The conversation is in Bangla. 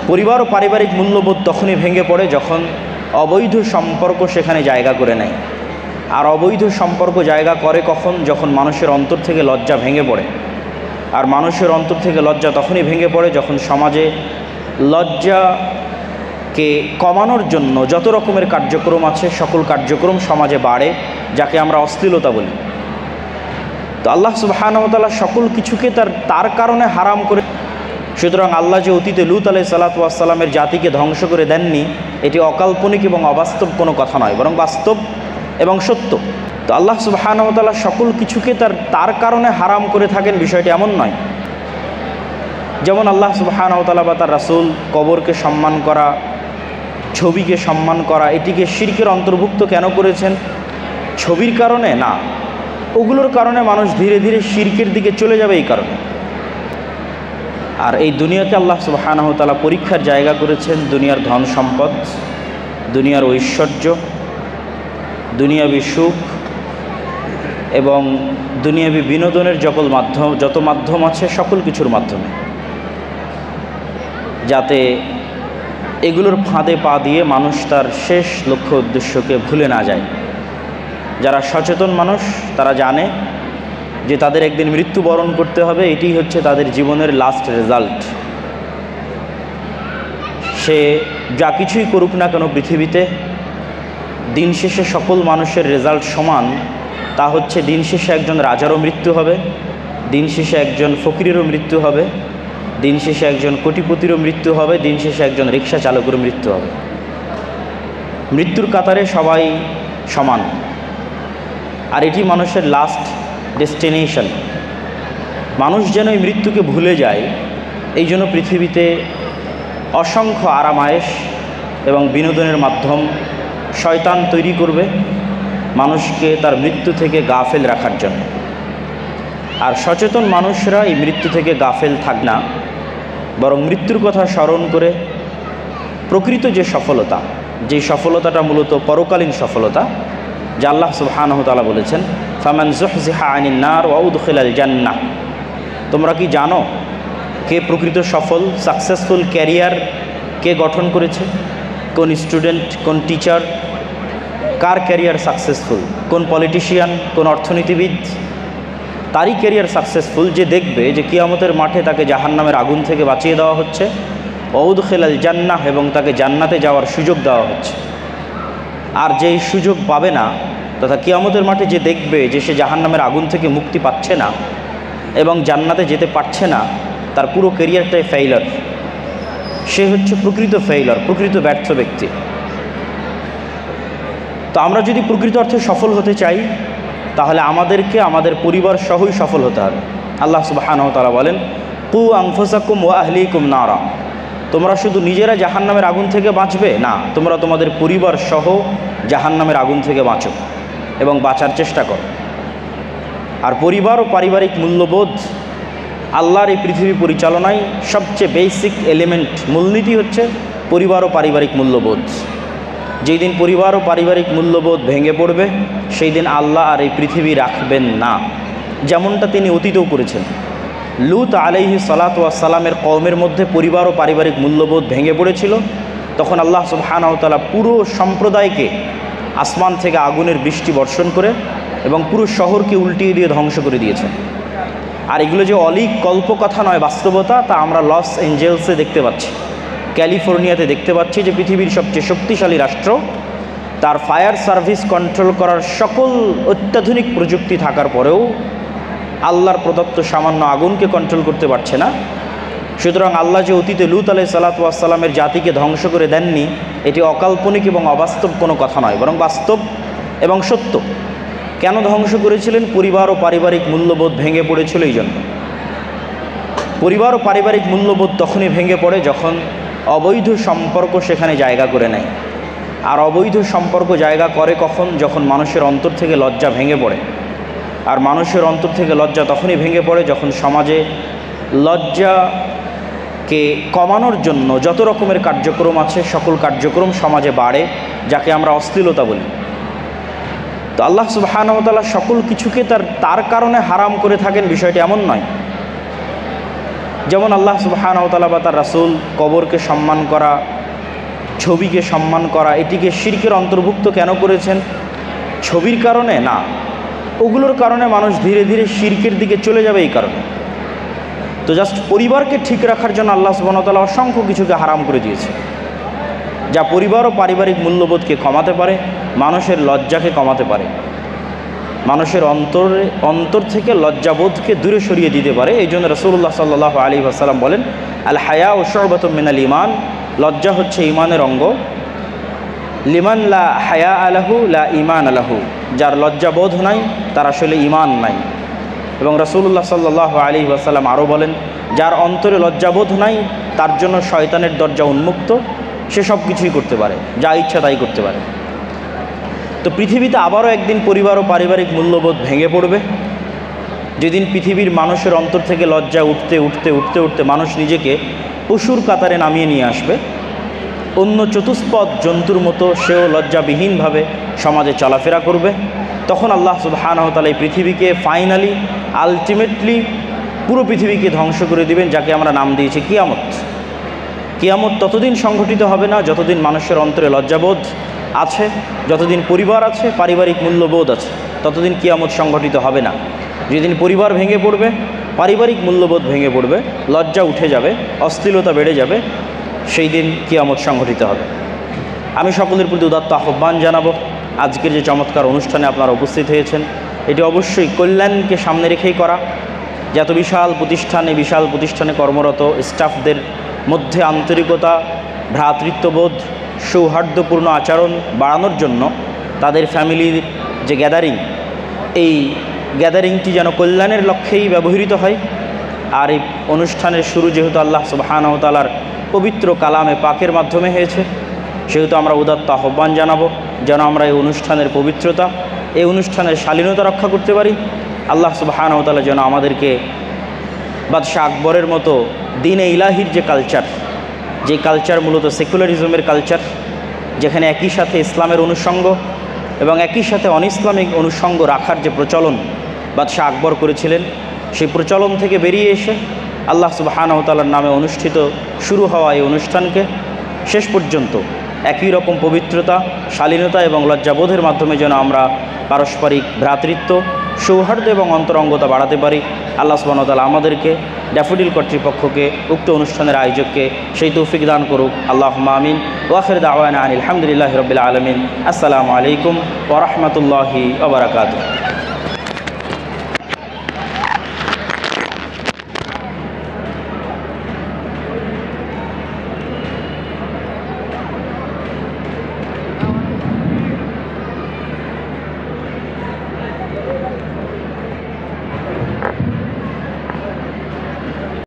পরিবার ও পারিবারিক মূল্যবোধ তখনই ভেঙে পড়ে যখন অবৈধ সম্পর্ক সেখানে জায়গা করে নেয়। আর অবৈধ সম্পর্ক জায়গা করে কখন? যখন মানুষের অন্তর থেকে লজ্জা ভেঙে পড়ে। আর মানুষের অন্তর থেকে লজ্জা তখনই ভেঙে পড়ে যখন সমাজে লজ্জাকে কমানোর জন্য যত রকমের কার্যক্রম আছে সকল কার্যক্রম সমাজে বাড়ে, যাকে আমরা অশ্লীলতা বলি। তো আল্লাহ সুবহানাহু ওয়া তাআলা সকল কিছুকে তার কারণে হারাম করে। সুতরাং আল্লাহ যে অতীতে লূত আলাইহিস সালাতু ওয়াস সালামের জাতিকে ধ্বংস করে দেননি, এটি অকাল্পনিক এবং অবাস্তব কোনো কথা নয়, বরং বাস্তব এবং সত্য। তো আল্লাহ সুবহানাহু ওয়া তাআলা সকল কিছুকে তার কারণে হারাম করে থাকেন, বিষয়টি এমন নয়। যেমন আল্লাহ সুবহানাহু ওয়া তাআলা বা তার রাসূল কবরকে সম্মান করা, ছবিকে সম্মান করা, এটিকে শিরকের অন্তর্ভুক্ত কেন করেছেন? ছবির কারণে না, ওগুলোর কারণে মানুষ ধীরে ধীরে শিরকের দিকে চলে যাবে এই কারণে। আর এই দুনিয়াকে আল্লাহ সুবহানাহু ওয়া তাআলা পরীক্ষার জায়গা করেছেন। দুনিয়ার ধন সম্পদ, দুনিয়ার ঐশ্বর্য, দুনিয়াবী সুখ এবং দুনিয়াবী বিনোদনের যত মাধ্যম আছে সকল কিছুর মাধ্যমে, যাতে এগুলোর ফাঁদে পা দিয়ে মানুষ তার শেষ লক্ষ্য উদ্দেশ্যকে ভুলে না যায়। যারা সচেতন মানুষ তারা জানে যে তাদের একদিন মৃত্যুবরণ করতে হবে, এটি হচ্ছে তাদের জীবনের লাস্ট রেজাল্ট। সে যা কিছুই করুক না কেন পৃথিবীতে, দিন শেষে সকল মানুষের রেজাল্ট সমান। তা হচ্ছে দিন শেষে একজন রাজারও মৃত্যু হবে, দিন শেষে একজন ফকিরেরও মৃত্যু হবে, দিন শেষে একজন কোটিপতিরও মৃত্যু হবে, দিন শেষে একজন রিক্সা চালকেরও মৃত্যু হবে। মৃত্যুর কাতারে সবাই সমান। আর এটি মানুষের লাস্ট ডেস্টিনেশন। মানুষ যেন এই মৃত্যুকে ভুলে যায়, এই জন্য পৃথিবীতে অসংখ্য আরামায়েশ এবং বিনোদনের মাধ্যম শয়তান তৈরি করবে মানুষকে তার মৃত্যু থেকে গাফেল রাখার জন্য। আর সচেতন মানুষরা এই মৃত্যু থেকে গাফেল থাক না, বরং মৃত্যুর কথা স্মরণ করে প্রকৃত যে সফলতা, যে সফলতাটা মূলত পরকালীন সফলতা, যা আল্লাহ সুবহানাহু ওয়া তাআলা বলেছেন, ফামান যুহজিহা আনিন নার ওয়া উদখিলাল জান্নাহ। তোমরা কি জানো কে প্রকৃত সফল, সাকসেসফুল ক্যারিয়ার কে গঠন করেছে? কোন স্টুডেন্ট, কোন টিচার, কার ক্যারিয়ার সাকসেসফুল? কোন পলিটিশিয়ান, কোন অর্থনীতিবিদ? তারই ক্যারিয়ার সাকসেসফুল যে দেখবে যে কিয়ামতের মাঠে তাকে জাহান্নামের আগুন থেকে বাঁচিয়ে দেওয়া হচ্ছে, ওয়া উদখিলাল জান্নাহ, এবং তাকে জান্নাতে যাওয়ার সুযোগ দেওয়া হচ্ছে। আর যেই সুযোগ পাবে না, তথা কিয়ামতের মাঠে যে দেখবে যে সে জাহান্নামের আগুন থেকে মুক্তি পাচ্ছে না এবং জান্নাতে যেতে পারছে না, তার পুরো ক্যারিয়ারটাই ফেইলার। সে হচ্ছে প্রকৃত ফেইলার, প্রকৃত ব্যর্থ ব্যক্তি। তো আমরা যদি প্রকৃত অর্থে সফল হতে চাই, তাহলে আমাদেরকে আমাদের পরিবার সহই সফল হতে হবে। আল্লাহ সুবহানাহু ওয়া তাআলা বলেন, কু আনফুসাকুম ওয়া আহলিকুম নারা। তোমরা শুধু নিজেরা জাহান্নামের আগুন থেকে বাঁচবে না, তোমরা তোমাদের পরিবার সহ জাহান্নামের আগুন থেকে বাঁচো এবং বাঁচার চেষ্টা করো। আর পরিবার ও পারিবারিক মূল্যবোধ আল্লাহর এই পৃথিবী পরিচালনায় সবচেয়ে বেসিক এলিমেন্ট, মূলনীতি হচ্ছে পরিবার ও পারিবারিক মূল্যবোধ। যেই দিন পরিবার ও পারিবারিক মূল্যবোধ ভেঙে পড়বে, সেই দিন আল্লাহ আর এই পৃথিবী রাখবেন না, যেমনটা তিনি অতীতেও করেছেন। লূত আলাইহিস সালাতু ওয়াস সালামের কওমের মধ্যে পরিবার ও পারিবারিক মূল্যবোধ ভেঙে পড়েছিল। তখন আল্লাহ সুবহানাহু ওয়া তাআলা পুরো সম্প্রদায়কে আসমান থেকে আগুনের বৃষ্টি বর্ষণ করে এবং পুরো শহরকে উল্টিয়ে দিয়ে ধ্বংস করে দিয়েছেন। আর এগুলো যে অলীক কল্পকথা নয়, বাস্তবতা, তা আমরা লস অ্যাঞ্জেলসে দেখতে পাচ্ছি, ক্যালিফোর্নিয়াতে দেখতে পাচ্ছি যে পৃথিবীর সবচেয়ে শক্তিশালী রাষ্ট্র, তার ফায়ার সার্ভিস কন্ট্রোল করার সকল অত্যাধুনিক প্রযুক্তি থাকার পরেও আল্লাহর প্রদত্ত সামান্য আগুনকে কন্ট্রোল করতে পারছে না। সুতরাং আল্লাহ যে অতীতে লূত আলাইহিস সালাতু ওয়াস সালামের জাতিকে ধ্বংস করে দেননি, এটি অকাল্পনিক এবং অবাস্তব কোনো কথা নয়, বরং বাস্তব এবং সত্য। কেন ধ্বংস করেছিলেন? পরিবার ও পারিবারিক মূল্যবোধ ভেঙে পড়েছিল এই জন্য। পরিবার ও পারিবারিক মূল্যবোধ তখনই ভেঙে পড়ে যখন অবৈধ সম্পর্ক সেখানে জায়গা করে নেয়। আর অবৈধ সম্পর্ক জায়গা করে কখন? যখন মানুষের অন্তর থেকে লজ্জা ভেঙে পড়ে। আর মানুষের অন্তর থেকে লজ্জা তখনই ভেঙে পড়ে যখন সমাজে লজ্জাকে কমানোর জন্য যত রকমের কার্যক্রম আছে সকল কার্যক্রম সমাজে বাড়ে, যাকে আমরা অশ্লীলতা বলি। তো আল্লাহ সুবহানাহু ওয়া তাআলা সকল কিছুকে তার কারণে হারাম করে থাকেন, বিষয়টি এমন নয়। যেমন আল্লাহ সুবহানাহু ওয়া তাআলা বা তার রাসূল কবরকে সম্মান করা, ছবিকে সম্মান করা, এটিকে শিরকের অন্তর্ভুক্ত কেন করেছেন? ছবির কারণে না, ওগুলোর কারণে মানুষ ধীরে ধীরে শিরকের দিকে চলে যাবে এই কারণে। তো জাস্ট পরিবারকে ঠিক রাখার জন্য আল্লাহ সুবহানাহু ওয়া তাআলা অসংখ্য কিছুকে হারাম করে দিয়েছে, যা পরিবার ও পারিবারিক মূল্যবোধকে কমাতে পারে, মানুষের লজ্জাকে কমাতে পারে, মানুষের অন্তর থেকে লজ্জাবোধকে দূরে সরিয়ে দিতে পারে। এই জন্য রাসূলুল্লাহ সাল্লাল্লাহু আলাইহি ওয়াসাল্লাম বলেন, আল হায়া ও শু'বাতুম মিনাল ঈমান, লজ্জা হচ্ছে ঈমানের অঙ্গ। লিমান লা হায়া আলাহু লা ঈমান আলাহু, যার লজ্জাবোধ নাই তার আসলে ঈমান নাই। এবং রাসূলুল্লাহ সাল্লাল্লাহু আলাইহি ওয়াসাল্লাম আরও বলেন, যার অন্তরে লজ্জাবোধ নাই তার জন্য শয়তানের দরজা উন্মুক্ত, সে সব কিছুই করতে পারে, যা ইচ্ছা তাই করতে পারে। তো পৃথিবীতে আবারও একদিন পরিবার ও পারিবারিক মূল্যবোধ ভেঙে পড়বে, যেদিন পৃথিবীর মানুষের অন্তর থেকে লজ্জা উঠতে উঠতে উঠতে উঠতে মানুষ নিজেকে পশুর কাতারে নামিয়ে নিয়ে আসবে। অন্য চতুষ্পদ জন্তুর মতো সেও লজ্জাবিহীনভাবে সমাজে চলাফেরা করবে। তখন আল্লাহ সুবহানাহু ওয়া তাআলা এই পৃথিবীকে ফাইনালি, আলটিমেটলি পুরো পৃথিবীকে ধ্বংস করে দিবেন, যাকে আমরা নাম দিয়েছি কিয়ামত। কিয়ামত ততদিন সংঘটিত হবে না যতদিন মানুষের অন্তরে লজ্জাবোধ আছে, যতদিন পরিবার আছে, পারিবারিক মূল্যবোধ আছে, ততদিন কিয়ামত সংঘটিত হবে না। যেদিন পরিবার ভেঙে পড়বে, পারিবারিক মূল্যবোধ ভেঙে পড়বে, লজ্জা উঠে যাবে, অশ্লীলতা বেড়ে যাবে, সেই দিন কিয়ামত সংঘটিত হবে। আমি সকলের প্রতি উদাত্ত আহ্বান জানাবো, আজকের যে চমৎকার অনুষ্ঠানে আপনারা উপস্থিত হয়েছেন, এটি অবশ্যই কল্যাণকে সামনে রেখেই করা। যে এত বিশাল প্রতিষ্ঠানে কর্মরত স্টাফদের মধ্যে আন্তরিকতা, ভ্রাতৃত্ববোধ, সৌহার্দ্যপূর্ণ আচরণ বাড়ানোর জন্য তাদের ফ্যামিলির যে গ্যাদারিং, এই গ্যাদারিংটি যেন কল্যাণের লক্ষ্যেই ব্যবহৃত হয়। আর এই অনুষ্ঠানের শুরু যেহেতু আল্লাহ সুবহানাহু ওয়া তাআলার পবিত্র কালামে পাকের মাধ্যমে হয়েছে, সেহেতু আমরা উদাত্ত আহ্বান জানাবো যেন আমরা এই অনুষ্ঠানের পবিত্রতা, এই অনুষ্ঠানের শালীনতা রক্ষা করতে পারি। আল্লাহ সুবহানাহু ওয়া তাআলা যেন আমাদেরকে বাদশাহ আকবরের মতো দ্বীনে ইলাহির যে কালচার মূলত সেকুলারিজমের কালচার, যেখানে একই সাথে ইসলামের অনুষঙ্গ এবং একই সাথে অনইসলামিক অনুষঙ্গ রাখার যে প্রচলন বাদশাহ আকবর করেছিলেন, সেই প্রচলন থেকে বেরিয়ে এসে আল্লাহ সুবহানাহু ওয়া তাআলার নামে অনুষ্ঠিত শুরু হওয়া এই অনুষ্ঠানকে শেষ পর্যন্ত একই রকম পবিত্রতা, শালীনতা এবং লজ্জাবোধের মাধ্যমে যেন আমরা পারস্পরিক ভ্রাতৃত্ব, সৌহার্দ্য এবং অন্তরঙ্গতা বাড়াতে পারি। আল্লাহ সুবহানাহু ওয়া তাআলা আমাদেরকে, ড্যাফোডিল কর্তৃপক্ষকে, উক্ত অনুষ্ঠানের আয়োজককে সেই তৌফিক দান করুক। আল্লাহুম্মা আমিন। ওয়া আখিরু দাওয়ানা আনিল হামদুলিল্লাহি রাব্বিল আলামিন। আসসালামু আলাইকুম ওয়া রাহমাতুল্লাহি ওয়া বারাকাতুহু।